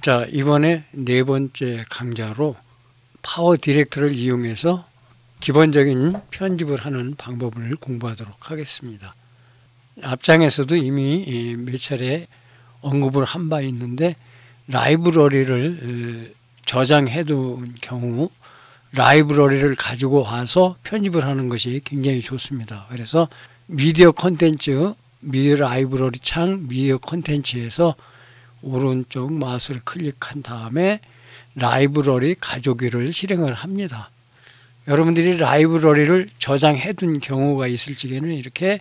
자, 이번에 네 번째 강좌로 파워 디렉터를 이용해서 기본적인 편집을 하는 방법을 공부하도록 하겠습니다. 앞장에서도 이미 몇 차례 언급을 한 바 있는데, 라이브러리를 저장해 둔 경우 라이브러리를 가지고 와서 편집을 하는 것이 굉장히 좋습니다. 그래서 미디어 콘텐츠, 미디어 라이브러리 창 미디어 콘텐츠에서 오른쪽 마우스를 클릭한 다음에 라이브러리 가져오기를 실행을 합니다. 여러분들이 라이브러리를 저장해 둔 경우가 있을 적에는 이렇게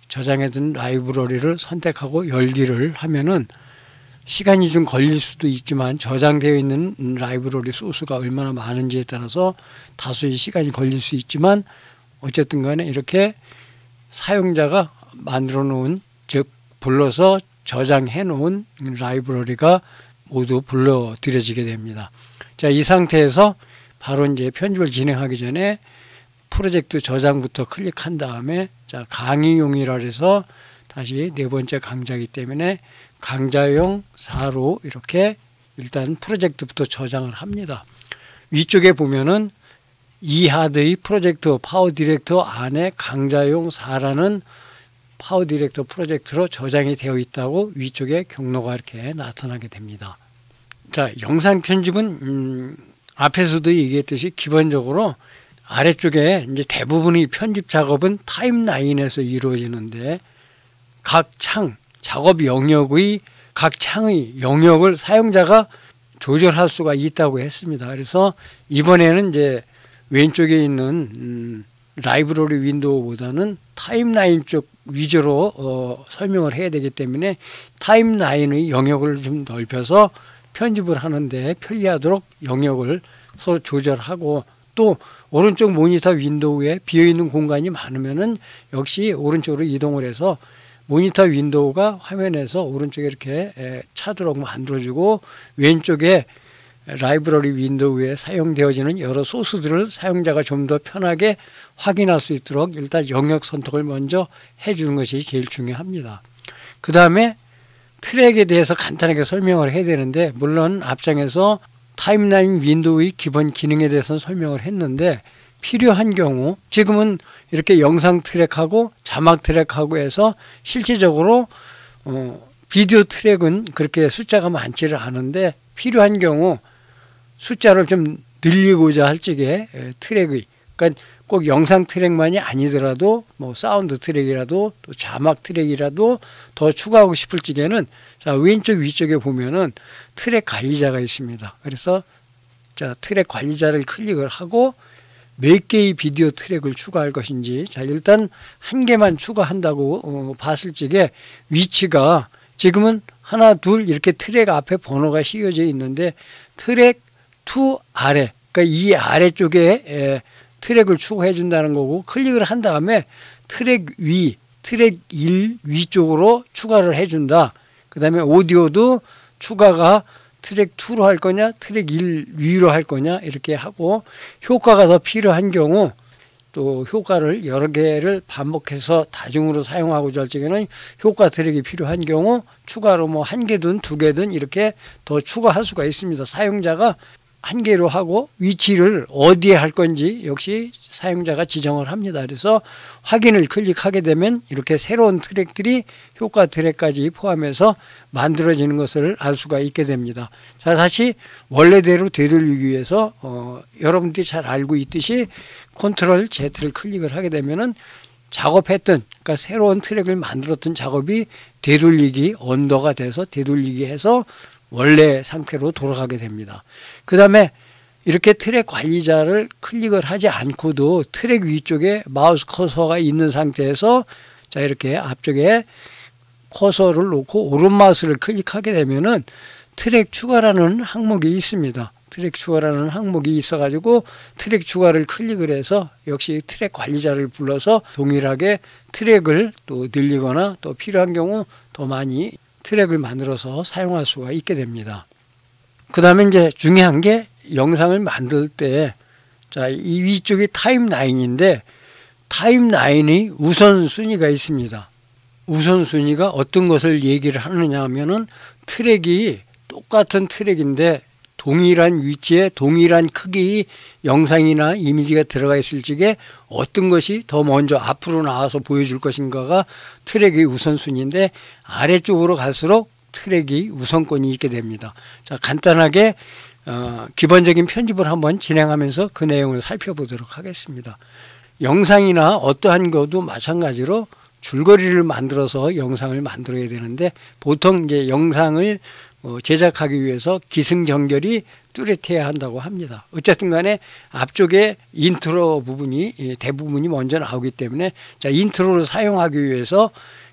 저장해 둔 라이브러리를 선택하고 열기를 하면은 시간이 좀 걸릴 수도 있지만, 저장되어 있는 라이브러리 소스가 얼마나 많은지에 따라서 다소의 시간이 걸릴 수 있지만, 어쨌든 간에 이렇게 사용자가 만들어 놓은, 즉 불러서 저장해 놓은 라이브러리가 모두 불러들여지게 됩니다. 자, 이 상태에서 바로 이제 편집을 진행하기 전에 프로젝트 저장부터 클릭한 다음에, 자, 강의용이라 해서 다시 네 번째 강좌이기 때문에 강좌용 4로 이렇게 일단 프로젝트부터 저장을 합니다. 위쪽에 보면은 이하드의 프로젝트 파워 디렉터 안에 강좌용 4라는 파워 디렉터 프로젝트로 저장이 되어 있다고 위쪽에 경로가 이렇게 나타나게 됩니다. 자, 영상 편집은 앞에서도 얘기했듯이 기본적으로 아래쪽에 이제 대부분의 편집 작업은 타임라인에서 이루어지는데, 각 창, 작업 영역의 각 창의 영역을 사용자가 조절할 수가 있다고 했습니다. 그래서 이번에는 이제 왼쪽에 있는 라이브러리 윈도우보다는 타임라인 쪽 위주로 설명을 해야 되기 때문에 타임라인의 영역을 좀 넓혀서 편집을 하는데 편리하도록 영역을 서로 조절하고, 또 오른쪽 모니터 윈도우에 비어있는 공간이 많으면은 역시 오른쪽으로 이동을 해서 모니터 윈도우가 화면에서 오른쪽에 이렇게 차도록 만들어주고, 왼쪽에 라이브러리 윈도우에 사용되어지는 여러 소스들을 사용자가 좀 더 편하게 확인할 수 있도록 일단 영역 선택을 먼저 해주는 것이 제일 중요합니다. 그 다음에 트랙에 대해서 간단하게 설명을 해야 되는데, 물론 앞장에서 타임라인 윈도우의 기본 기능에 대해서는 설명을 했는데, 필요한 경우 지금은 이렇게 영상 트랙하고 자막 트랙하고 해서 실질적으로 비디오 트랙은 그렇게 숫자가 많지를 않은데, 필요한 경우 숫자를 좀 늘리고자 할 적에 트랙의, 그러니까 꼭 영상 트랙만이 아니더라도 뭐 사운드 트랙이라도 또 자막 트랙이라도 더 추가하고 싶을 적에는, 자, 왼쪽 위쪽에 보면은 트랙 관리자가 있습니다. 그래서 자, 트랙 관리자를 클릭을 하고 몇 개의 비디오 트랙을 추가할 것인지, 자, 일단 한 개만 추가한다고 봤을 적에 위치가 지금은 하나 둘 이렇게 트랙 앞에 번호가 씌워져 있는데, 트랙 2 아래, 그러니까 이 아래쪽에 트랙을 추가해 준다는 거고, 클릭을 한 다음에 트랙 위, 트랙 1 위쪽으로 추가를 해준다. 그 다음에 오디오도 추가가 트랙 2로 할 거냐 트랙 1 위로 할 거냐 이렇게 하고, 효과가 더 필요한 경우 또 효과를 여러 개를 반복해서 다중으로 사용하고자 할 적에는 효과 트랙이 필요한 경우 추가로 뭐 한 개든 두 개든 이렇게 더 추가할 수가 있습니다. 사용자가 한 개로 하고 위치를 어디에 할 건지 역시 사용자가 지정을 합니다. 그래서 확인을 클릭하게 되면 이렇게 새로운 트랙들이 효과 트랙까지 포함해서 만들어지는 것을 알 수가 있게 됩니다. 자, 다시 원래대로 되돌리기 위해서 여러분들이 잘 알고 있듯이 컨트롤 Z를 클릭을 하게 되면은 작업했던, 그러니까 새로운 트랙을 만들었던 작업이 되돌리기 언더가 돼서 되돌리기 해서 원래 상태로 돌아가게 됩니다. 그 다음에 이렇게 트랙 관리자를 클릭을 하지 않고도 트랙 위쪽에 마우스 커서가 있는 상태에서, 자, 이렇게 앞쪽에 커서를 놓고 오른 마우스를 클릭하게 되면은 트랙 추가라는 항목이 있습니다. 트랙 추가라는 항목이 있어가지고 트랙 추가를 클릭을 해서 역시 트랙 관리자를 불러서 동일하게 트랙을 또 늘리거나 또 필요한 경우 더 많이 트랙을 만들어서 사용할 수가 있게 됩니다. 그 다음에 이제 중요한 게 영상을 만들 때, 자, 이 위쪽이 타임라인인데 타임라인의 우선순위가 있습니다. 우선순위가 어떤 것을 얘기를 하느냐 하면은 트랙이 똑같은 트랙인데 동일한 위치에 동일한 크기의 영상이나 이미지가 들어가 있을 적에 어떤 것이 더 먼저 앞으로 나와서 보여줄 것인가가 트랙의 우선순위인데 아래쪽으로 갈수록 트랙이 우선권이 있게 됩니다. 자, 간단하게 기본적인 편집을 한번 진행하면서 그 내용을 살펴보도록 하겠습니다. 영상이나 어떠한 것도 마찬가지로 줄거리를 만들어서 영상을 만들어야 되는데 보통 이제 영상을 제작하기 위해서 기승전결이 뚜렷해야 한다고 합니다. 어쨌든 간에 앞쪽에 인트로 부분이 대부분이 먼저 나오기 때문에 자, 인트로를 사용하기 위해서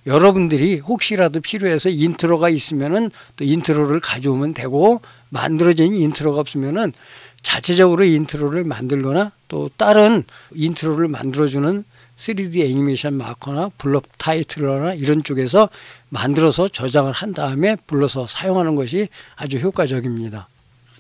여러분들이 혹시라도 필요해서 인트로가 있으면은 또 인트로를 가져오면 되고 만들어진 인트로가 없으면은 자체적으로 인트로를 만들거나 또 다른 인트로를 만들어주는 3D 애니메이션 마커나 블록 타이틀러나 이런 쪽에서 만들어서 저장을 한 다음에 불러서 사용하는 것이 아주 효과적입니다.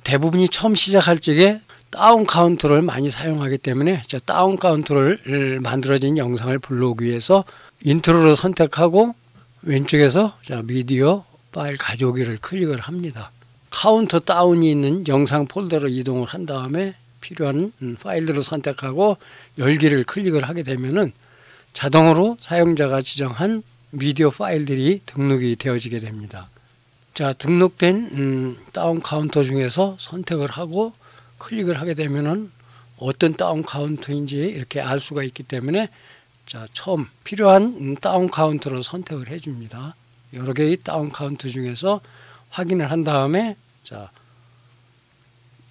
대부분이 처음 시작할 적에 다운 카운터를 많이 사용하기 때문에 다운 카운터를 만들어진 영상을 불러오기 위해서 인트로를 선택하고 왼쪽에서 미디어 파일 가져오기를 클릭을 합니다. 카운터 다운이 있는 영상 폴더로 이동을 한 다음에 필요한 파일들을 선택하고 열기를 클릭을 하게 되면은 자동으로 사용자가 지정한 미디어 파일들이 등록이 되어지게 됩니다. 자, 등록된 다운 카운터 중에서 선택을 하고 클릭을 하게 되면은 어떤 다운 카운터인지 이렇게 알 수가 있기 때문에 자, 처음 필요한 다운 카운터를 선택을 해줍니다. 여러 개의 다운 카운터 중에서 확인을 한 다음에 자,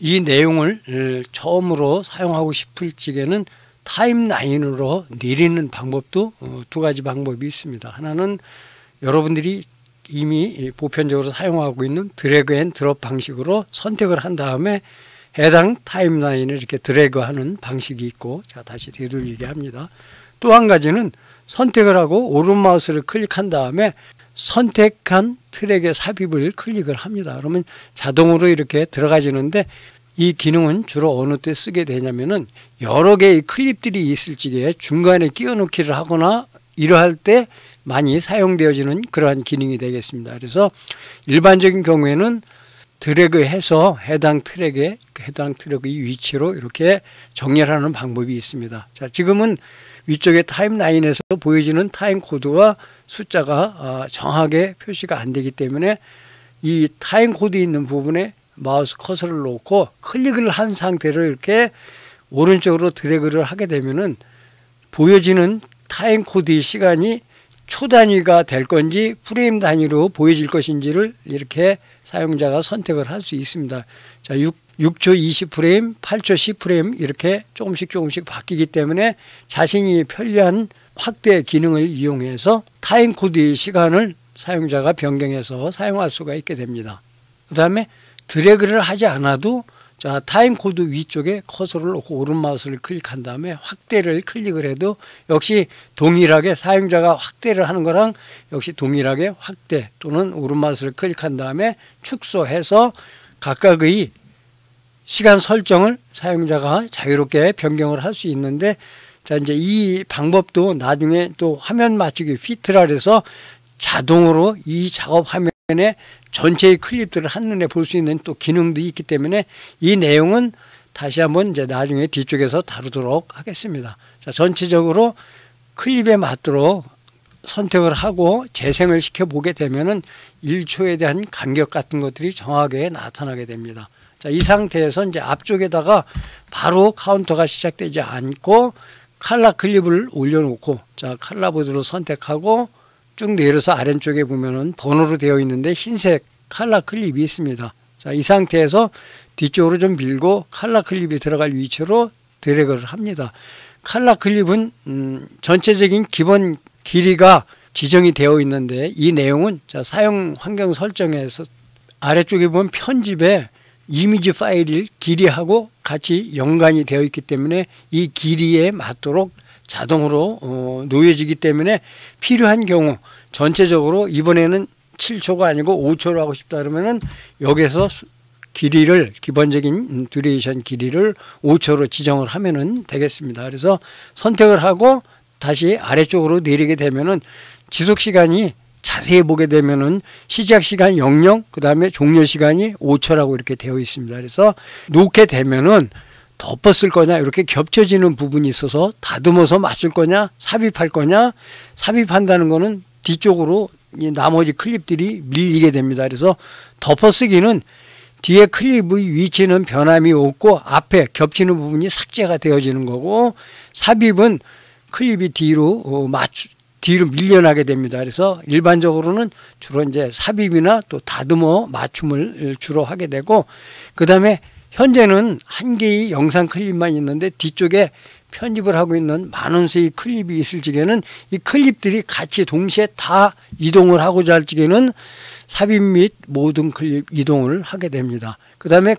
이 내용을 처음으로 사용하고 싶을 적에는 타임라인으로 내리는 방법도 두 가지 방법이 있습니다. 하나는 여러분들이 이미 보편적으로 사용하고 있는 드래그 앤 드롭 방식으로 선택을 한 다음에 해당 타임라인을 이렇게 드래그하는 방식이 있고 자, 다시 되돌리게 합니다. 또 한 가지는 선택을 하고 오른 마우스를 클릭한 다음에 선택한 트랙의 삽입을 클릭을 합니다. 그러면 자동으로 이렇게 들어가지는데 이 기능은 주로 어느 때 쓰게 되냐면은 여러 개의 클립들이 있을 적에 중간에 끼워 넣기를 하거나 이러할 때 많이 사용되어지는 그러한 기능이 되겠습니다. 그래서 일반적인 경우에는 드래그해서 해당 트랙의 위치로 이렇게 정렬하는 방법이 있습니다. 자, 지금은 위쪽에 타임라인에서 보여지는 타임 코드와 숫자가 정확하게 표시가 안 되기 때문에 이 타임 코드 있는 부분에 마우스 커서를 놓고 클릭을 한 상태로 이렇게 오른쪽으로 드래그를 하게 되면은 보여지는 타임 코드의 시간이 초 단위가 될 건지 프레임 단위로 보여질 것인지를 이렇게 사용자가 선택을 할 수 있습니다. 자, 6초 20프레임, 8초 10프레임 이렇게 조금씩 바뀌기 때문에 자신이 편리한 확대 기능을 이용해서 타임 코드의 시간을 사용자가 변경해서 사용할 수가 있게 됩니다. 그 다음에 드래그를 하지 않아도 자, 타임 코드 위쪽에 커서를 놓고 오른 마우스를 클릭한 다음에 확대를 클릭을 해도 역시 동일하게 사용자가 확대를 하는 거랑 역시 동일하게 확대 또는 오른 마우스를 클릭한 다음에 축소해서 각각의 시간 설정을 사용자가 자유롭게 변경을 할 수 있는데 자, 이제 이 방법도 나중에 또 화면 맞추기 피트라 해서 자동으로 이 작업 화면에 전체의 클립들을 한눈에 볼 수 있는 또 기능도 있기 때문에 이 내용은 다시 한번 이제 나중에 뒤쪽에서 다루도록 하겠습니다. 자, 전체적으로 클립에 맞도록 선택을 하고 재생을 시켜 보게 되면은 1초에 대한 간격 같은 것들이 정확하게 나타나게 됩니다. 자, 이 상태에서 이제 앞쪽에다가 바로 카운터가 시작되지 않고 칼라 클립을 올려놓고 자, 칼라 보드를 선택하고 쭉 내려서 아래쪽에 보면은 번호로 되어 있는데 흰색 칼라 클립이 있습니다. 자, 이 상태에서 뒤쪽으로 좀 밀고 칼라 클립이 들어갈 위치로 드래그를 합니다. 칼라 클립은 전체적인 기본 길이가 지정이 되어 있는데 이 내용은 자, 사용 환경 설정에서 아래쪽에 보면 편집에 이미지 파일을 길이하고 같이 연관이 되어 있기 때문에 이 길이에 맞도록 자동으로 놓여지기 때문에 필요한 경우 전체적으로 이번에는 7초가 아니고 5초로 하고 싶다 그러면은 여기서 길이를 기본적인 듀레이션 길이를 5초로 지정을 하면은 되겠습니다. 그래서 선택을 하고 다시 아래쪽으로 내리게 되면은 지속 시간이 자세히 보게 되면은 시작 시간 00, 그 다음에 종료 시간이 5초라고 이렇게 되어 있습니다. 그래서 놓게 되면은 덮었을 거냐, 이렇게 겹쳐지는 부분이 있어서 다듬어서 맞출 거냐, 삽입할 거냐, 삽입한다는 거는 뒤쪽으로 이 나머지 클립들이 밀리게 됩니다. 그래서 덮어쓰기는 뒤에 클립의 위치는 변함이 없고 앞에 겹치는 부분이 삭제가 되어지는 거고, 삽입은 클립이 뒤로 밀려나게 됩니다. 그래서 일반적으로는 주로 이제 삽입이나 또 다듬어 맞춤을 주로 하게 되고, 그 다음에 현재는 한 개의 영상 클립만 있는데 뒤쪽에 편집을 하고 있는 많은 수의 클립이 있을 적에는 이 클립들이 같이 동시에 다 이동을 하고자 할 적에는 삽입 및 모든 클립 이동을 하게 됩니다. 그 다음에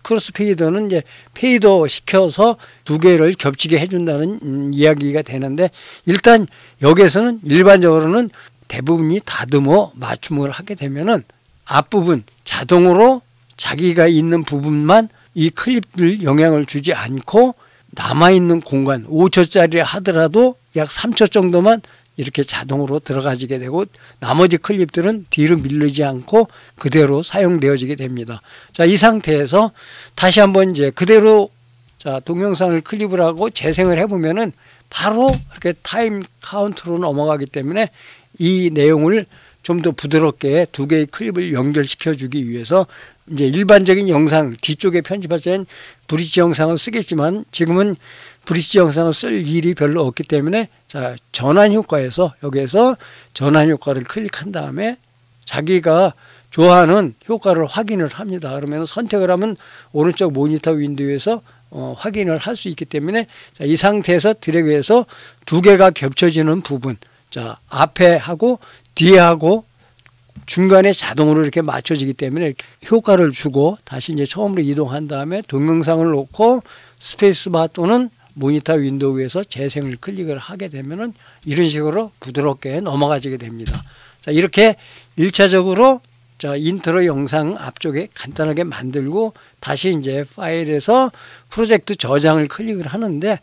크로스페이더는 이제 페이더 시켜서 두 개를 겹치게 해준다는 이야기가 되는데, 일단 여기에서는 일반적으로는 대부분이 다듬어 맞춤을 하게 되면은 앞부분 자동으로 자기가 있는 부분만 이 클립들 영향을 주지 않고 남아있는 공간 5초짜리 하더라도 약 3초 정도만 이렇게 자동으로 들어가지게 되고, 나머지 클립들은 뒤로 밀리지 않고 그대로 사용되어지게 됩니다. 자, 이 상태에서 다시 한번 이제 그대로 자 동영상을 클립을 하고 재생을 해보면은 바로 이렇게 타임 카운트로 넘어가기 때문에 이 내용을 좀 더 부드럽게 두 개의 클립을 연결시켜 주기 위해서 이제 일반적인 영상 뒤쪽에 편집할 때는 브릿지 영상을 쓰겠지만, 지금은 브릿지 영상을 쓸 일이 별로 없기 때문에 자 전환 효과에서 여기에서 전환 효과를 클릭한 다음에 자기가 좋아하는 효과를 확인을 합니다. 그러면 선택을 하면 오른쪽 모니터 윈도우에서 확인을 할 수 있기 때문에 자, 이 상태에서 드래그해서 두 개가 겹쳐지는 부분, 자 앞에 하고 뒤에 하고 중간에 자동으로 이렇게 맞춰지기 때문에 효과를 주고 다시 이제 처음으로 이동한 다음에 동영상을 놓고 스페이스바 또는 모니터 윈도우에서 재생을 클릭을 하게 되면은 이런 식으로 부드럽게 넘어가지게 됩니다. 자, 이렇게 1차적으로 자, 인트로 영상 앞쪽에 간단하게 만들고 다시 이제 파일에서 프로젝트 저장을 클릭을 하는데,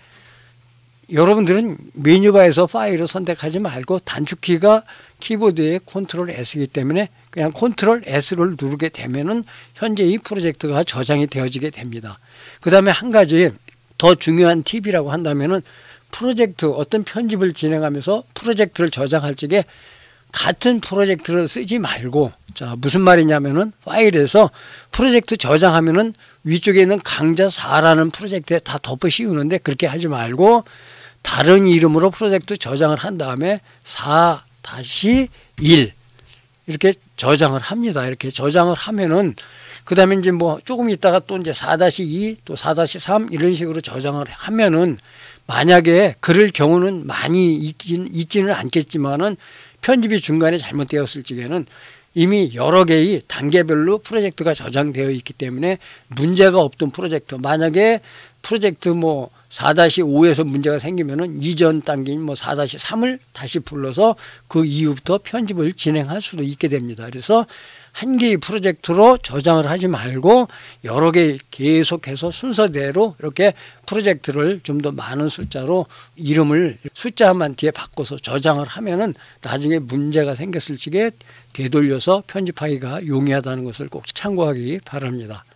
여러분들은 메뉴바에서 파일을 선택하지 말고 단축키가 키보드의 컨트롤 S이기 때문에 그냥 컨트롤 S를 누르게 되면은 현재 이 프로젝트가 저장이 되어지게 됩니다. 그 다음에 한 가지 더 중요한 팁이라고 한다면은 프로젝트 어떤 편집을 진행하면서 프로젝트를 저장할 적에 같은 프로젝트를 쓰지 말고, 자 무슨 말이냐면은 파일에서 프로젝트 저장하면은 위쪽에 있는 강좌 4라는 프로젝트에 다 덮어 씌우는데 그렇게 하지 말고 다른 이름으로 프로젝트 저장을 한 다음에 4-1 이렇게 저장을 합니다. 이렇게 저장을 하면은 그 다음에 이제 뭐 조금 있다가 또 이제 4-2 또 4-3 이런 식으로 저장을 하면은 만약에 그럴 경우는 많이 있지는 않겠지만은 편집이 중간에 잘못되었을 적에는 이미 여러 개의 단계별로 프로젝트가 저장되어 있기 때문에 문제가 없던 프로젝트, 만약에 프로젝트 뭐 4-5에서 문제가 생기면은 이전 단계인 뭐 4-3을 다시 불러서 그 이후부터 편집을 진행할 수도 있게 됩니다. 그래서 한 개의 프로젝트로 저장을 하지 말고 여러 개 계속해서 순서대로 이렇게 프로젝트를 좀 더 많은 숫자로 이름을 숫자만 뒤에 바꿔서 저장을 하면은 나중에 문제가 생겼을 적에 되돌려서 편집하기가 용이하다는 것을 꼭 참고하기 바랍니다.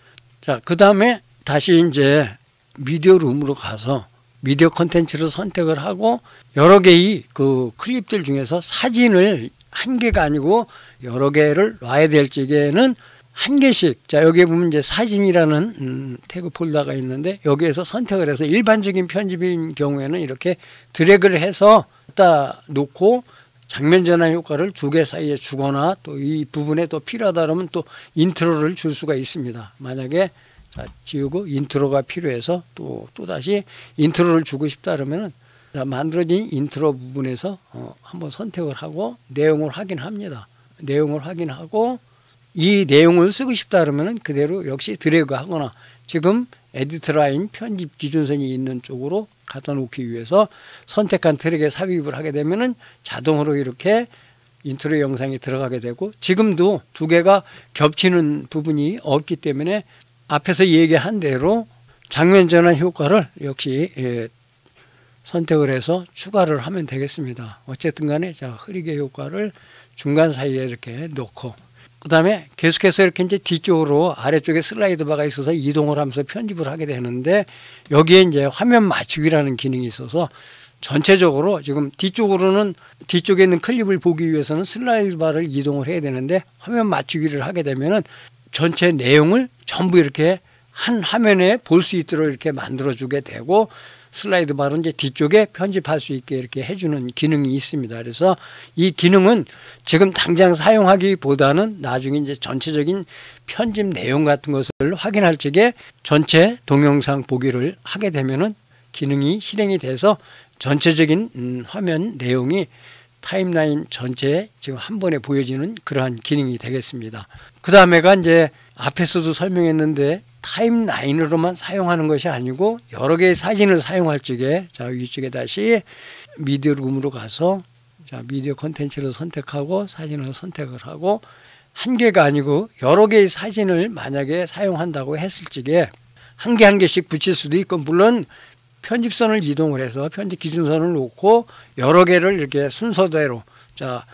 자, 그 다음에 다시 이제 미디어 룸으로 가서 미디어 콘텐츠를 선택을 하고 여러 개의 그 클립들 중에서 사진을 한 개가 아니고 여러 개를 놔야 될 적에는 한 개씩, 자 여기에 보면 이제 사진이라는 태그 폴더가 있는데 여기에서 선택을 해서 일반적인 편집인 경우에는 이렇게 드래그를 해서 갖다 놓고 장면 전환 효과를 두 개 사이에 주거나 또 이 부분에 또 필요하다 그러면 또 인트로를 줄 수가 있습니다. 만약에 자 지우고 인트로가 필요해서 또다시 인트로를 주고 싶다 그러면은 자, 만들어진 인트로 부분에서 한번 선택을 하고 내용을 확인합니다. 내용을 확인하고 이 내용을 쓰고 싶다 그러면은 그대로 역시 드래그 하거나 지금 에디트 라인 편집 기준선이 있는 쪽으로 갖다 놓기 위해서 선택한 트랙에 삽입을 하게 되면은 자동으로 이렇게 인트로 영상이 들어가게 되고, 지금도 두 개가 겹치는 부분이 없기 때문에 앞에서 얘기한 대로 장면 전환 효과를 역시 선택을 해서 추가를 하면 되겠습니다. 어쨌든 간에 자, 흐리게 효과를 중간 사이에 이렇게 놓고, 그 다음에 계속해서 이렇게 이제 뒤쪽으로 아래쪽에 슬라이드 바가 있어서 이동을 하면서 편집을 하게 되는데, 여기에 이제 화면 맞추기라는 기능이 있어서 전체적으로 지금 뒤쪽에 있는 클립을 보기 위해서는 슬라이드 바를 이동을 해야 되는데, 화면 맞추기를 하게 되면은 전체 내용을 전부 이렇게 한 화면에 볼 수 있도록 이렇게 만들어 주게 되고, 슬라이드 바는 이제 뒤쪽에 편집할 수 있게 이렇게 해주는 기능이 있습니다. 그래서 이 기능은 지금 당장 사용하기보다는 나중에 이제 전체적인 편집 내용 같은 것을 확인할 적에 전체 동영상 보기를 하게 되면은 기능이 실행이 돼서 전체적인 화면 내용이 타임라인 전체에 지금 한 번에 보여지는 그러한 기능이 되겠습니다. 그 다음에가 이제 앞에서도 설명했는데, 타임라인으로만 사용하는 것이 아니고 여러 개의 사진을 사용할 적에, 자, 위쪽에 다시 미디어 룸으로 가서, 자, 미디어 콘텐츠를 선택하고 사진을 선택을 하고, 한 개가 아니고 여러 개의 사진을 만약에 사용한다고 했을 적에 한 개 한 개씩 붙일 수도 있고, 물론 편집선을 이동을 해서 편집 기준선을 놓고 여러 개를 이렇게 순서대로, 자,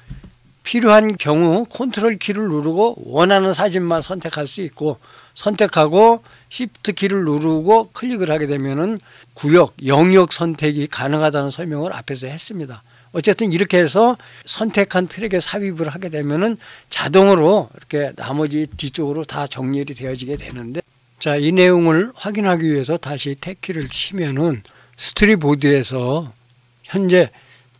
필요한 경우 컨트롤 키를 누르고 원하는 사진만 선택할 수 있고, 선택하고 시프트 키를 누르고 클릭을 하게 되면은 구역, 영역 선택이 가능하다는 설명을 앞에서 했습니다. 어쨌든 이렇게 해서 선택한 트랙에 삽입을 하게 되면은 자동으로 이렇게 나머지 뒤쪽으로 다 정렬이 되어지게 되는데, 자, 이 내용을 확인하기 위해서 다시 탭키를 치면은 스토리보드에서 현재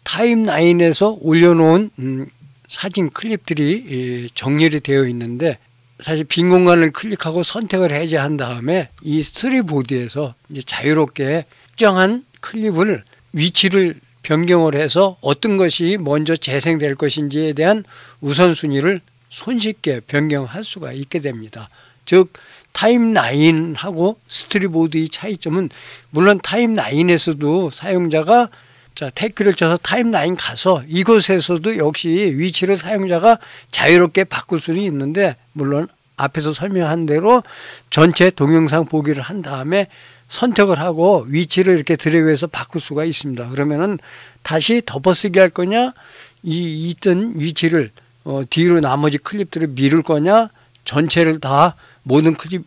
타임라인에서 올려놓은 사진 클립들이 정렬이 되어 있는데, 사실 빈 공간을 클릭하고 선택을 해제한 다음에 이 스토리보드에서 이제 자유롭게 특정한 클립을 위치를 변경을 해서 어떤 것이 먼저 재생될 것인지에 대한 우선순위를 손쉽게 변경할 수가 있게 됩니다. 즉, 타임라인하고 스토리보드의 차이점은, 물론 타임라인에서도 사용자가, 자, 탭키를 쳐서 타임라인 가서 이곳에서도 역시 위치를 사용자가 자유롭게 바꿀 수는 있는데, 물론 앞에서 설명한 대로 전체 동영상 보기를 한 다음에 선택을 하고 위치를 이렇게 드래그해서 바꿀 수가 있습니다. 그러면은 다시 덮어쓰기 할 거냐, 있던 위치를 뒤로 나머지 클립들을 미룰 거냐, 전체를 다 모든 클립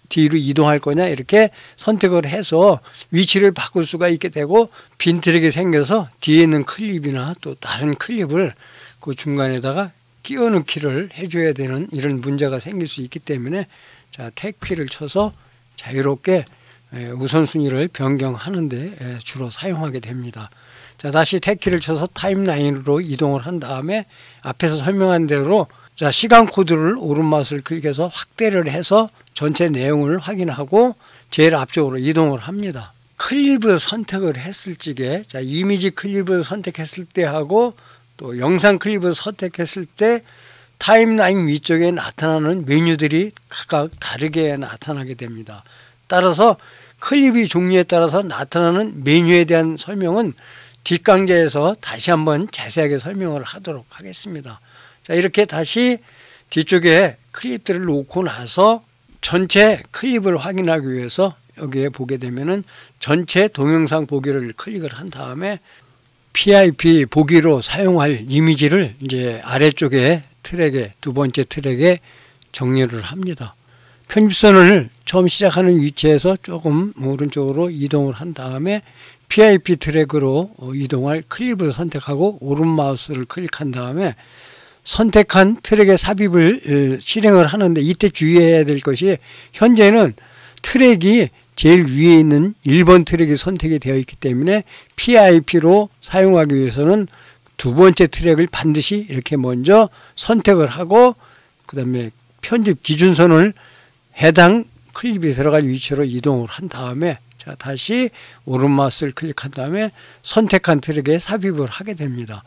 뒤로 이동할 거냐, 이렇게 선택을 해서 위치를 바꿀 수가 있게 되고, 빈 트랙이 생겨서 뒤에 있는 클립이나 또 다른 클립을 그 중간에다가 끼워 넣기를 해줘야 되는 이런 문제가 생길 수 있기 때문에, 자, 탭키를 쳐서 자유롭게 우선순위를 변경하는 데 주로 사용하게 됩니다. 자, 다시 탭키를 쳐서 타임라인으로 이동을 한 다음에 앞에서 설명한 대로, 자, 시간 코드를 오른마우스를 클릭해서 확대를 해서 전체 내용을 확인하고 제일 앞쪽으로 이동을 합니다. 클립을 선택을 했을 적에, 자, 이미지 클립을 선택했을 때 하고 또 영상 클립을 선택했을 때 타임라인 위쪽에 나타나는 메뉴들이 각각 다르게 나타나게 됩니다. 따라서 클립의 종류에 따라서 나타나는 메뉴에 대한 설명은 뒷강좌에서 다시 한번 자세하게 설명을 하도록 하겠습니다. 자, 이렇게 다시 뒤쪽에 클립들을 놓고 나서 전체 클립을 확인하기 위해서 여기에 보게 되면은 전체 동영상 보기를 클릭을 한 다음에 PIP 보기로 사용할 이미지를 이제 아래쪽에 트랙에, 두 번째 트랙에 정렬을 합니다. 편집선을 처음 시작하는 위치에서 조금 오른쪽으로 이동을 한 다음에 PIP 트랙으로 이동할 클립을 선택하고 오른 마우스를 클릭한 다음에 선택한 트랙의 삽입을 실행을 하는데, 이때 주의해야 될 것이, 현재는 트랙이 제일 위에 있는 1번 트랙이 선택이 되어 있기 때문에 PIP로 사용하기 위해서는 두 번째 트랙을 반드시 이렇게 먼저 선택을 하고, 그 다음에 편집 기준선을 해당 클립이 들어갈 위치로 이동을 한 다음에, 자, 다시 오른 마우스를 클릭한 다음에 선택한 트랙에 삽입을 하게 됩니다.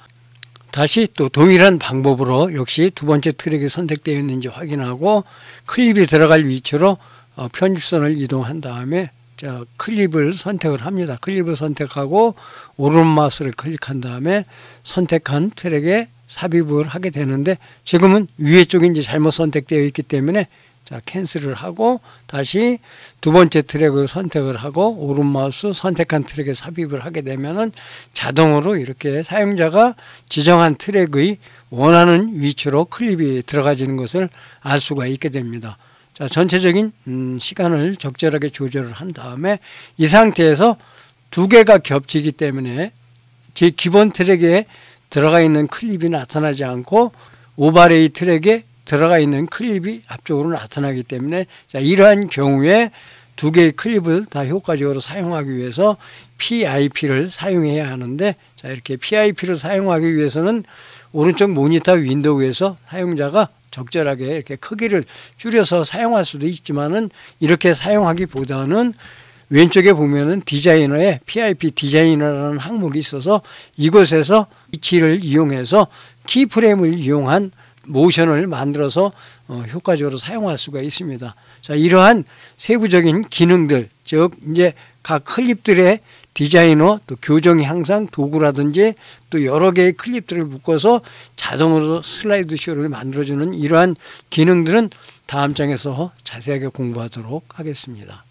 다시 또 동일한 방법으로 역시 두 번째 트랙이 선택되어 있는지 확인하고 클립이 들어갈 위치로 편집선을 이동한 다음에, 자, 클립을 선택을 합니다. 클립을 선택하고 오른 마우스를 클릭한 다음에 선택한 트랙에 삽입을 하게 되는데, 지금은 위에 쪽이 이제 잘못 선택되어 있기 때문에 자, 캔슬을 하고 다시 두 번째 트랙을 선택을 하고 오른 마우스 선택한 트랙에 삽입을 하게 되면은 자동으로 이렇게 사용자가 지정한 트랙의 원하는 위치로 클립이 들어가지는 것을 알 수가 있게 됩니다. 자, 전체적인 시간을 적절하게 조절을 한 다음에 이 상태에서 두 개가 겹치기 때문에 제 기본 트랙에 들어가 있는 클립이 나타나지 않고 오버레이 트랙에 들어가 있는 클립이 앞쪽으로 나타나기 때문에 자, 이러한 경우에 두 개의 클립을 다 효과적으로 사용하기 위해서 PIP를 사용해야 하는데 자, 이렇게 PIP를 사용하기 위해서는 오른쪽 모니터 윈도우에서 사용자가 적절하게 이렇게 크기를 줄여서 사용할 수도 있지만은 이렇게 사용하기보다는 왼쪽에 보면은 디자이너에 PIP 디자이너라는 항목이 있어서 이곳에서 위치를 이용해서 키프레임을 이용한 모션을 만들어서 효과적으로 사용할 수가 있습니다. 자, 이러한 세부적인 기능들, 즉 이제 각 클립들의 디자이너 또 교정 향상 도구라든지 또 여러 개의 클립들을 묶어서 자동으로 슬라이드 쇼를 만들어주는 이러한 기능들은 다음 장에서 자세하게 공부하도록 하겠습니다.